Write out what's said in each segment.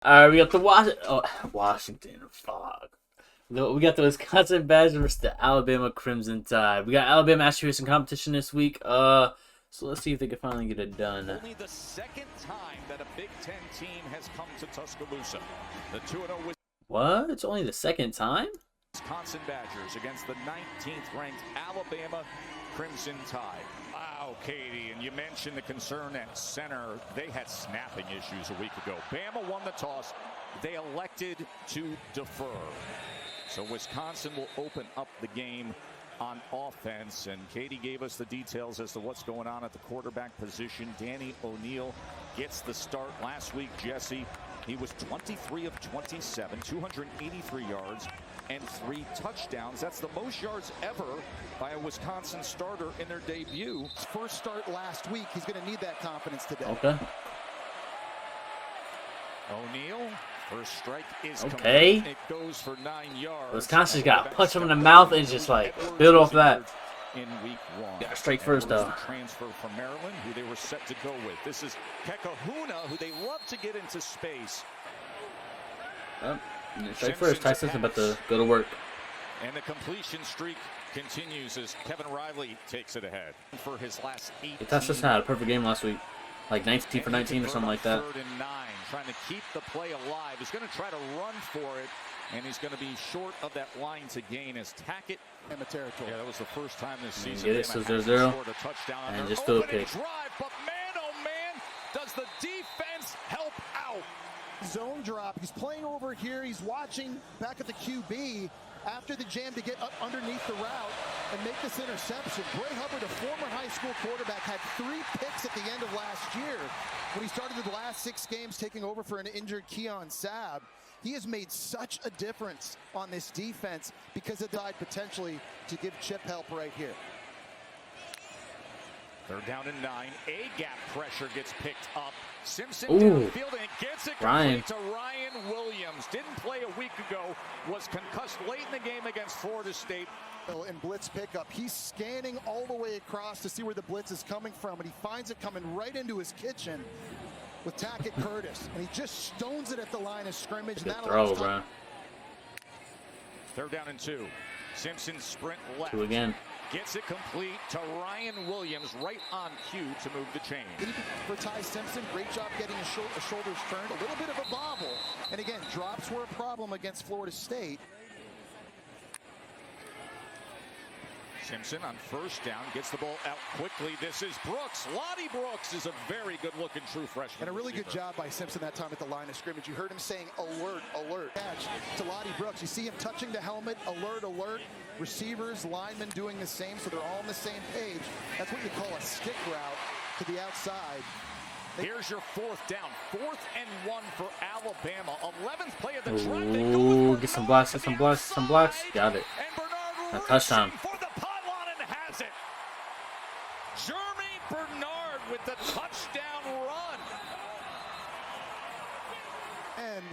We got the Washington. Fuck. We got the Wisconsin Badgers versus the Alabama Crimson Tide. We got Alabama actually facing competition this week. So let's see if they can finally get it done. Only the second time that a Big Ten team has come to Tuscaloosa. The 2-0 What? It's only the second time? Wisconsin Badgers against the 19th ranked Alabama Crimson Tide. Wow, Katie, and you mentioned the concern at center. They had snapping issues a week ago. Bama won the toss. They elected to defer. So Wisconsin will open up the game on offense, and Katie gave us the details as to what's going on at the quarterback position. Danny O'Neal gets the start last week. Jesse, he was 23 of 27, 283 yards and 3 touchdowns. That's the most yards ever by a Wisconsin starter in their debut. His first start last week. He's going to need that confidence today. Okay. O'Neal, first strike is okay. Complete. It goes for 9 yards. Wisconsin's got to punch him in the mouth and just like build off that. In week 1. Got a strike first though. Transfer from Maryland, who they were set to go with. This is Kekahuna, who they love to get into space. Strike first. Ty Simpson about to go to work. And the completion streak continues as Kevin Riley takes it ahead for his last 8. Ty Simpson had a perfect game last week. Like 19 for 19 or something like that. 3rd and 9, trying to keep the play alive. He's going to try to run for it, and he's going to be short of that line to gain as Tackett in the territory. Yeah, that was the first time this season. Get it, so 0-0, and just throw a pick. Drive, but man, oh man, does the defense help out? Zone drop. He's playing over here. He's watching back at the QB after the jam to get up underneath the route and make this interception. Bray Hubbard, a former high school quarterback, had 3 picks at the end of last year when he started the last 6 games taking over for an injured Keon Sabb. He has made such a difference on this defense because it died potentially to give Chip help right here. 3rd down and 9. A-gap pressure gets picked up. Simpson downfield and gets it complete to Ryan Williams. Didn't play a week ago. Was concussed late in the game against Florida State. In blitz pickup, he's scanning all the way across to see where the blitz is coming from, and he finds it coming right into his kitchen with Tackett Curtis, and he just stones it at the line of scrimmage. Good throw, bro. 3rd down and 2. Simpson sprint left. 2 again. Gets it complete to Ryan Williams right on cue to move the chain. For Ty Simpson, great job getting his shoulders turned. A little bit of a bobble. And again, drops were a problem against Florida State. Simpson on 1st down gets the ball out quickly. This is Brooks. Lottie Brooks is a very good-looking true freshman. And a really good job by Simpson that time at the line of scrimmage. You heard him saying, alert, alert. Catch to Lottie Brooks. You see him touching the helmet, alert, alert. Receivers, linemen doing the same, so they're all on the same page. That's what you call a stick route to the outside. Here's your 4th down. 4th and 1 for Alabama. 11th play of the drive. Ooh, get some blocks, get some blocks, some blocks. Got it. A touchdown. Jeremy Bernard with the touchdown run. And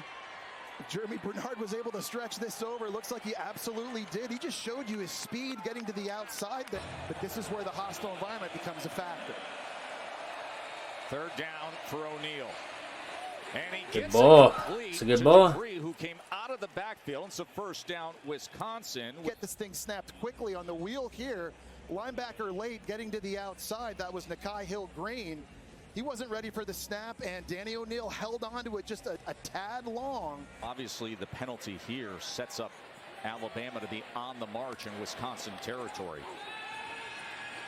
Jeremy Bernard was able to stretch this over. Looks like he absolutely did. He just showed you his speed getting to the outside there. But this is where the hostile environment becomes a factor. 3rd down for O'Neal. And he good gets ball. It It's a good ball. Who came out of the backfield. It's a 1st down, Wisconsin. Get this thing snapped quickly on the wheel here. Linebacker late getting to the outside. That was Nakai Hill-Green. He wasn't ready for the snap, and Danny O'Neal held on to it just a tad long. Obviously, the penalty here sets up Alabama to be on the march in Wisconsin territory.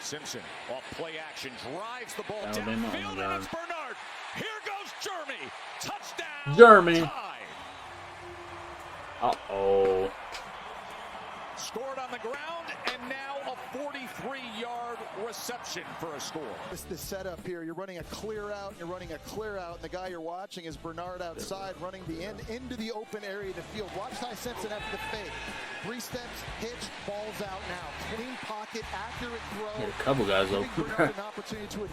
Simpson off play action, drives the ball downfield, and it's Bernard. Here goes Jeremy. Touchdown. Jeremy. Uh-oh. Scored on the ground, and now a 43-yard reception for a score. This setup here, you're running a clear out, and you're running a clear out, and the guy you're watching is Bernard outside, running the end into the open area of the field. Watch Ty Simpson after the fake. 3 steps, hitch, ball's out now. Clean pocket, accurate throw. Got a couple guys open, bro.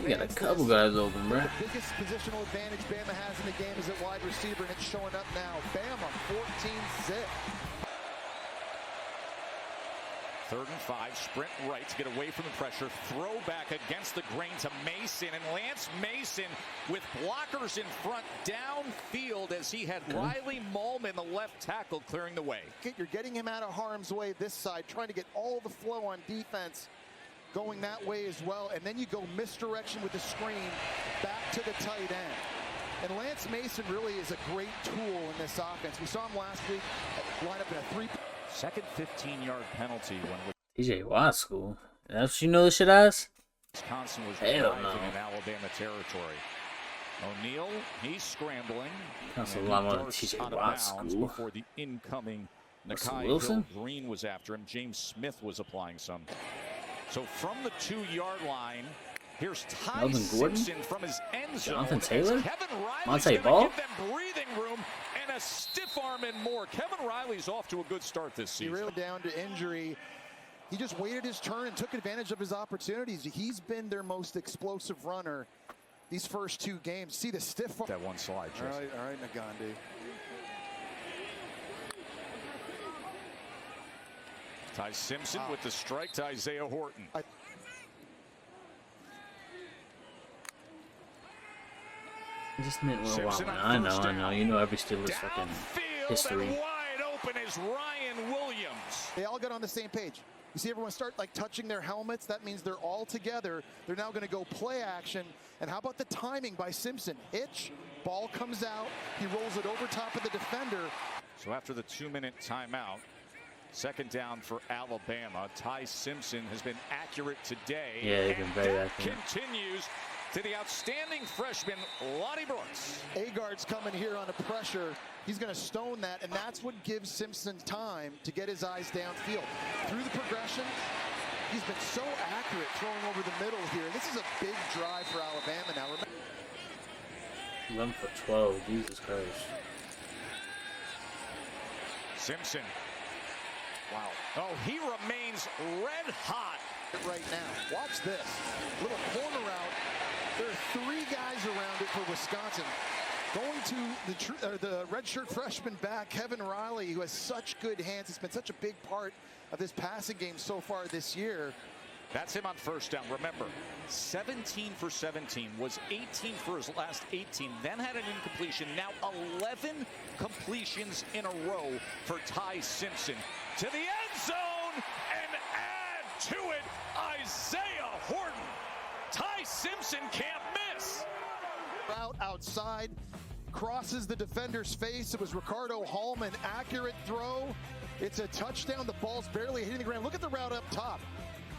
You got a couple guys open, bro. The biggest positional advantage Bama has in the game is at wide receiver, and it's showing up now. Bama, 14-zip. 3rd and 5, sprint right to get away from the pressure. Throwback against the grain to Mason, and Lance Mason with blockers in front downfield as he had Riley Mullman, the left tackle, clearing the way. You're getting him out of harm's way this side, trying to get all the flow on defense going that way as well, and then you go misdirection with the screen back to the tight end. And Lance Mason really is a great tool in this offense. We saw him last week line up in a 3. Second 15-yard penalty when TJ Watt school. That's what you know this shit as? Wisconsin was Hell driving no. in Alabama territory. O'Neal, he's scrambling. That's a and lot he more than darts TJ out of Watt bounds school. before the incoming Russell Nakai Wilson? Hill Green was after him. James Smith was applying some. So from the 2-yard line, here's Ty Melvin Gordon? Simpson from his end zone. Jonathan as Taylor? Kevin Riley's Monte gonna Ball? give them breathing room and a stiff arm and more. Kevin Riley's off to a good start this He season. really down to injury. He just waited his turn and took advantage of his opportunities. He's been their most explosive runner these first 2 games. See the stiff. That one slide, Jesse. All right, Nagandi. Ty Simpson with the strike to Isaiah Horton. I just meant Will Simpson Watt. on I first know. down. You know every Steelers fucking Downfield history. and wide open is Ryan Williams. They all got on the same page. You see everyone start like touching their helmets. That means they're all together. They're now going to go play action. And how about the timing by Simpson? Hitch, ball comes out. He rolls it over top of the defender. So after the 2-minute timeout, 2nd down for Alabama. Ty Simpson has been accurate today. Yeah, they've been and very that accurate. continues to the outstanding freshman, Lonnie Brooks. Agard's coming here on a pressure. He's going to stone that, and that's what gives Simpson time to get his eyes downfield. Through the progression, he's been so accurate throwing over the middle here. This is a big drive for Alabama now. Run Remember, for 12. Jesus Christ. Simpson. Wow. Oh, he remains red hot. right now. Watch this. Little corner route. There are 3 guys around it for Wisconsin. Going to the redshirt freshman back, Kevin Riley, who has such good hands. It's been such a big part of this passing game so far this year. That's him on first down. Remember, 17 for 17, was 18 for his last 18, then had an incompletion. Now 11 completions in a row for Ty Simpson. To the end zone and add to it Isaiah Horton. Ty Simpson can't miss. Route outside, crosses the defender's face. It was Ricardo Hallman, accurate throw. It's a touchdown. The ball's barely hitting the ground. Look at the route up top.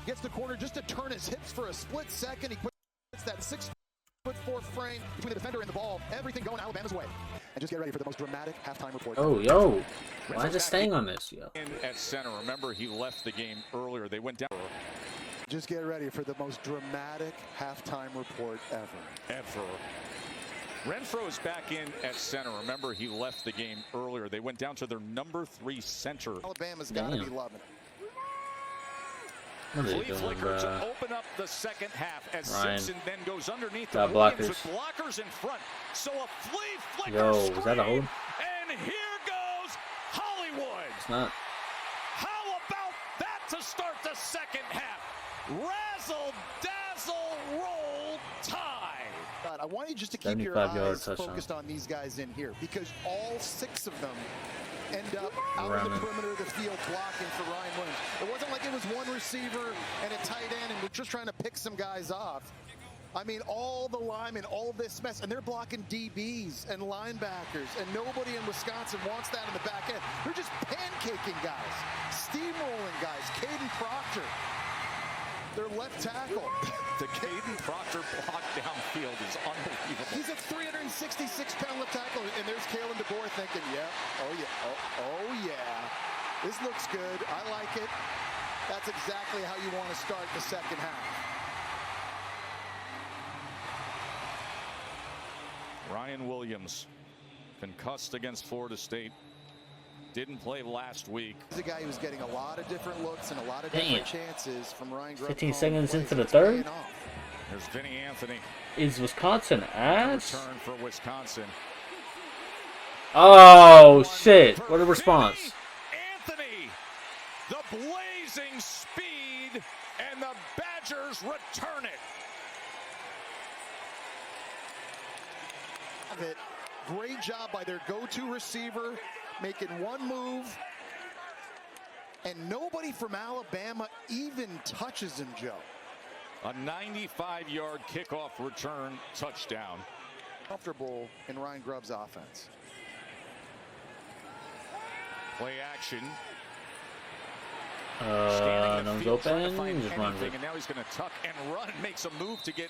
Gets the corner just to turn his hips for a split second. He puts that 6'4" frame between the defender and the ball. Everything going Alabama's way. And just get ready for the most dramatic halftime report. Oh, yo. Why is it staying on this, yo? In at center. Remember, he left the game earlier. They went down. Just get ready for the most dramatic halftime report ever. Renfro is back in at center. Remember, he left the game earlier. They went down to their number 3 center. Alabama's got to be loving it. What are they Flea doing, flicker to bro? open up the second half as Ryan. Simpson then goes underneath Got the Williams blockers. with blockers in front. So a flea flicker Yo, screen, was that a hold? and here goes Hollywood. It's not. How about that to start the second half? Razzle dazzle roll tide. God, I want you just to keep your 75-yard eyes touchdown. focused on these guys in here, because all 6 of them end up out Around of the him. perimeter of the field blocking for Ryan Williams. It wasn't like it was one receiver and a tight end and we're just trying to pick some guys off. I mean, all the linemen, all this mess, and they're blocking DBs and linebackers, and nobody in Wisconsin wants that in the back end. They're just pancaking guys, steamrolling guys. Caden Proctor, their left tackle. The Caden Proctor block downfield is unbelievable. He's a 366-pound left tackle, and there's Kalen DeBoer thinking, yeah, oh yeah, this looks good. I like it. That's exactly how you want to start the second half. Ryan Williams, concussed against Florida State. Didn't play last week. He's a guy who's getting a lot of different looks and a lot of Dang different it. chances from Ryan Grubb. 15 calling seconds plays. into the It's third? paying off. There's Vinny Anthony. Is Wisconsin ass? Return for Wisconsin. Oh, shit. What a response. Vinny Anthony, the blazing Badgers return it. Great job by their go-to receiver, making one move, and nobody from Alabama even touches him, Joe. A 95-yard kickoff return touchdown. Comfortable in Ryan Grubb's offense. Play action. Numb's open. Just run with it. And now he's going to tuck and run. Makes a move to get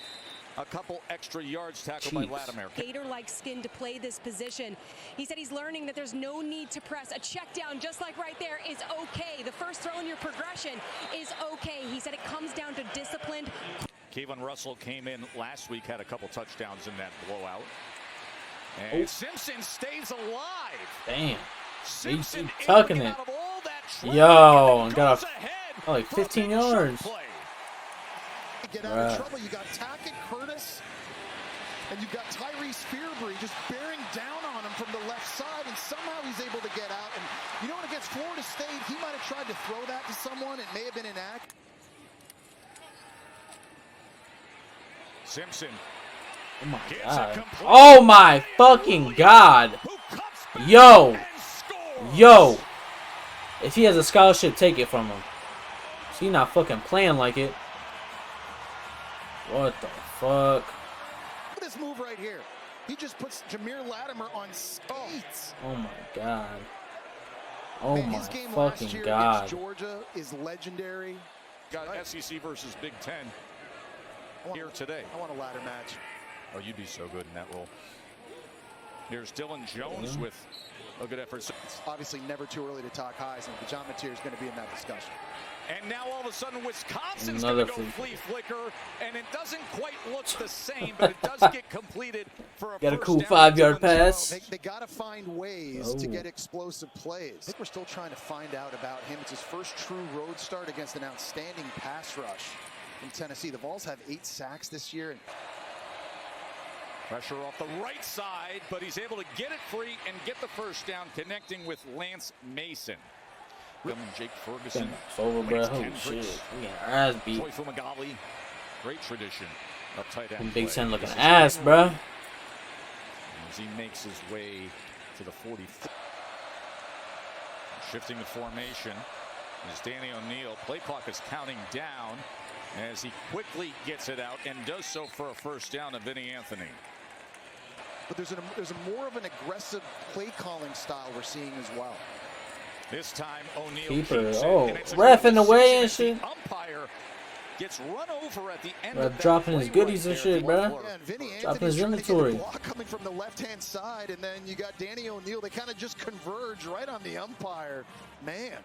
a couple extra yards tackled by Latimer. Gator-like skin to play this position. He said he's learning that there's no need to press. A check down just like right there is okay. The first throw in your progression is okay. He said it comes down to discipline. Kayvon Russell came in last week, had a couple touchdowns in that blowout. And Simpson stays alive. Damn. Simpson He's tucking it. Yo, and got like 15 yards. Get out of trouble. You got Tackett, Curtis, and you got Tyrese Fearbury just bearing down on him from the left side, and somehow he's able to get out. And you know what, against Florida State, he might have tried to throw that to someone. It may have been an act. Simpson. Oh my god. Oh my fucking god. Yo. Yo. If he has a scholarship, take it from him. So he not fucking playing like it. What the fuck? Look at this move right here. He just puts Jameer Latimer on skates. Oh my god. Oh Man, my his game fucking last year god. against Georgia is legendary. Got SEC versus Big Ten here today. I want a ladder match. Oh, you'd be so good in that role. Here's Dylan Jones with a good effort. It's obviously never too early to talk highs, and John Mateer is going to be in that discussion. And now all of a sudden Wisconsin's going to go flea flicker, and it doesn't quite look the same, but it does get completed for a Got a first cool down. 5-yard pass. They got to find ways to get explosive plays. I think we're still trying to find out about him. It's his first true road start against an outstanding pass rush from Tennessee. The Vols have 8 sacks this year. Pressure off the right side, but he's able to get it free and get the first down, connecting with Lance Mason. Jake Ferguson. It's over, bro. Holy shit. We got our ass beat. Troy Fumagalli. Great tradition of tight end. And Big play. Ten looking ass, bro. As he makes his way to the 44. Shifting the formation is Danny O'Neal. Play clock is counting down as he quickly gets it out and does so for a first down to Vinny Anthony. But there's a more of an aggressive play calling style we're seeing as well. This time O'Neal Keeper. keeps Oh, it, ref in the way and shit. Umpire gets run over at the end Bro, of that dropping his play goodies and there. shit, bro. Yeah, and Vinny Dropping Anthony's his trying to get inventory. the block coming from the left-hand side, and then you got Danny O'Neal. They kind of just converge right on the umpire. Man,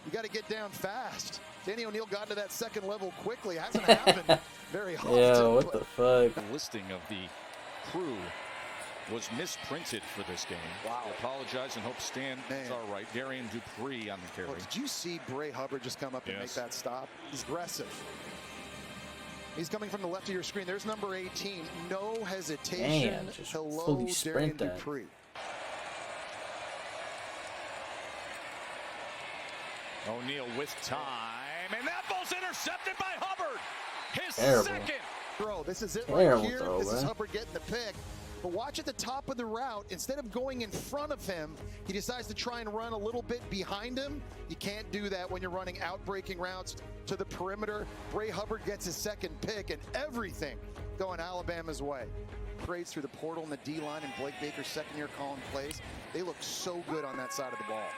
you got to get down fast. Danny O'Neal got into that second level quickly. It hasn't happened very often. Yeah, what the fuck? The listing of the crew was misprinted for this game. Wow. I apologize and hope Stan is all right. Darian Dupree on the carry. Well, did you see Bray Hubbard just come up and make that stop? He's aggressive. He's coming from the left of your screen. There's number 18. No hesitation. Damn, just hello, fully Darian sprint that. Dupree. O'Neal with time, and that ball's intercepted by Hubbard. His Terrible. second. Throw. This is it Terrible right here. throw, This is man. Hubbard getting the pick. But watch at the top of the route. Instead of going in front of him, he decides to try and run a little bit behind him. You can't do that when you're running out-breaking routes to the perimeter. Bray Hubbard gets his second pick, and everything going Alabama's way. Grades through the portal and the D-line, and Blake Baker's second year calling plays. They look so good on that side of the ball.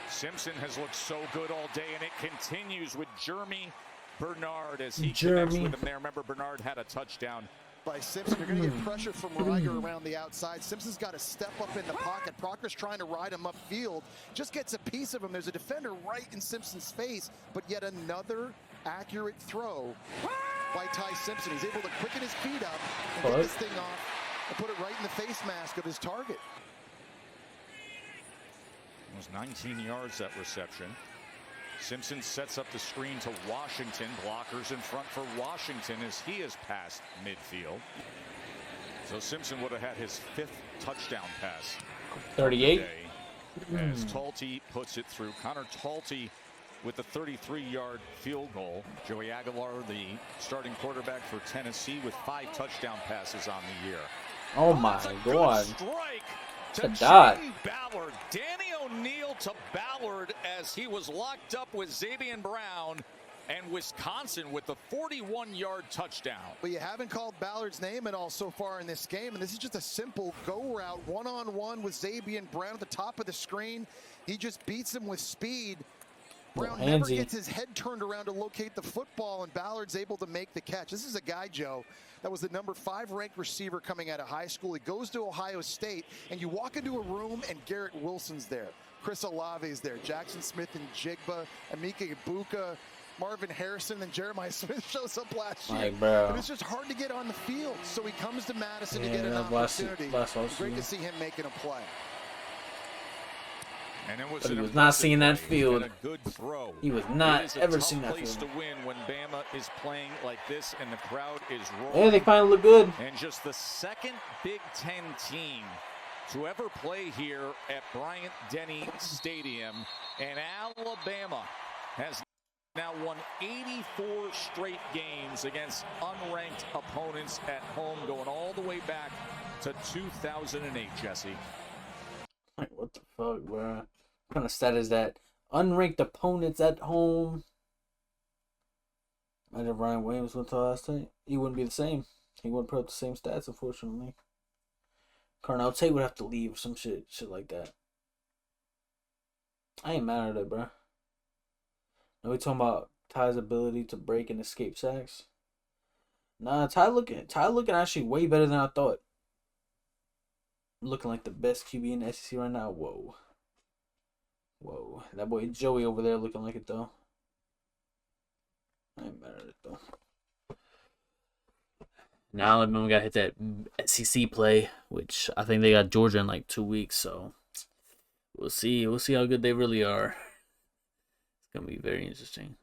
Simpson has looked so good all day, and it continues with Jeremy Bernard as he connects with him there. Remember, Bernard had a touchdown. By Simpson, you're going to get pressure from Reiger around the outside. Simpson's got to step up in the pocket. Proctor's trying to ride him upfield. Just gets a piece of him. There's a defender right in Simpson's face, but yet another accurate throw by Ty Simpson. He's able to quicken his feet up and get this thing off and put it right in the face mask of his target. It was 19 yards, that reception. Simpson sets up the screen to Washington. Blockers in front for Washington as he is past midfield. So Simpson would have had his 5th touchdown pass. 38. As Talty puts it through. Connor Talty with the 33-yard field goal. Joey Aguilar, the starting quarterback for Tennessee, with 5 touchdown passes on the year. Oh my God. Strike It's to a dot. Jaden Ballard. Danny O'Neal to Ballard as he was locked up with Xavier Brown, and Wisconsin with the 41-yard touchdown. But you haven't called Ballard's name at all so far in this game, and this is just a simple go route, one-on-one with Xavier Brown at the top of the screen. He just beats him with speed. Brown never handsy. gets his head turned around to locate the football, and Ballard's able to make the catch. This is a guy, Joe, that was the number 5 ranked receiver coming out of high school. He goes to Ohio State, and you walk into a room, and Garrett Wilson's there. Chris Olave's there. Jackson Smith and Jigba, Emeka Ibuka, Marvin Harrison, and Jeremiah Smith shows up last year. Like, bro. And it's just hard to get on the field. So he comes to Madison to Yeah, get an last opportunity. season. Great to see him making a play. And it was But he an was not impressive seeing that play field. and a good throw. He was It not is a ever tough seen that place field. to win when Bama is playing like this and the crowd is Yeah, roaring. they finally look good. And just the second Big Ten team to ever play here at Bryant-Denny Stadium. And Alabama has now won 84 straight games against unranked opponents at home, going all the way back to 2008, Jesse. Like, what the fuck, bro? What kind of stat is that? Unranked opponents at home. Imagine if Ryan Williams went to Ohio State. He wouldn't be the same. He wouldn't put up the same stats, unfortunately. Carnell Tate would have to leave or some shit like that. I ain't mad at it, bro. Now we talking about Ty's ability to break and escape sacks. Nah, Ty looking actually way better than I thought. Looking like the best QB in the SEC right now. Whoa. That boy Joey over there looking like it, though. I ain't mad at it, though. Now Alabama got to hit that SEC play, which I think they got Georgia in like 2 weeks, so we'll see. We'll see how good they really are. It's going to be very interesting.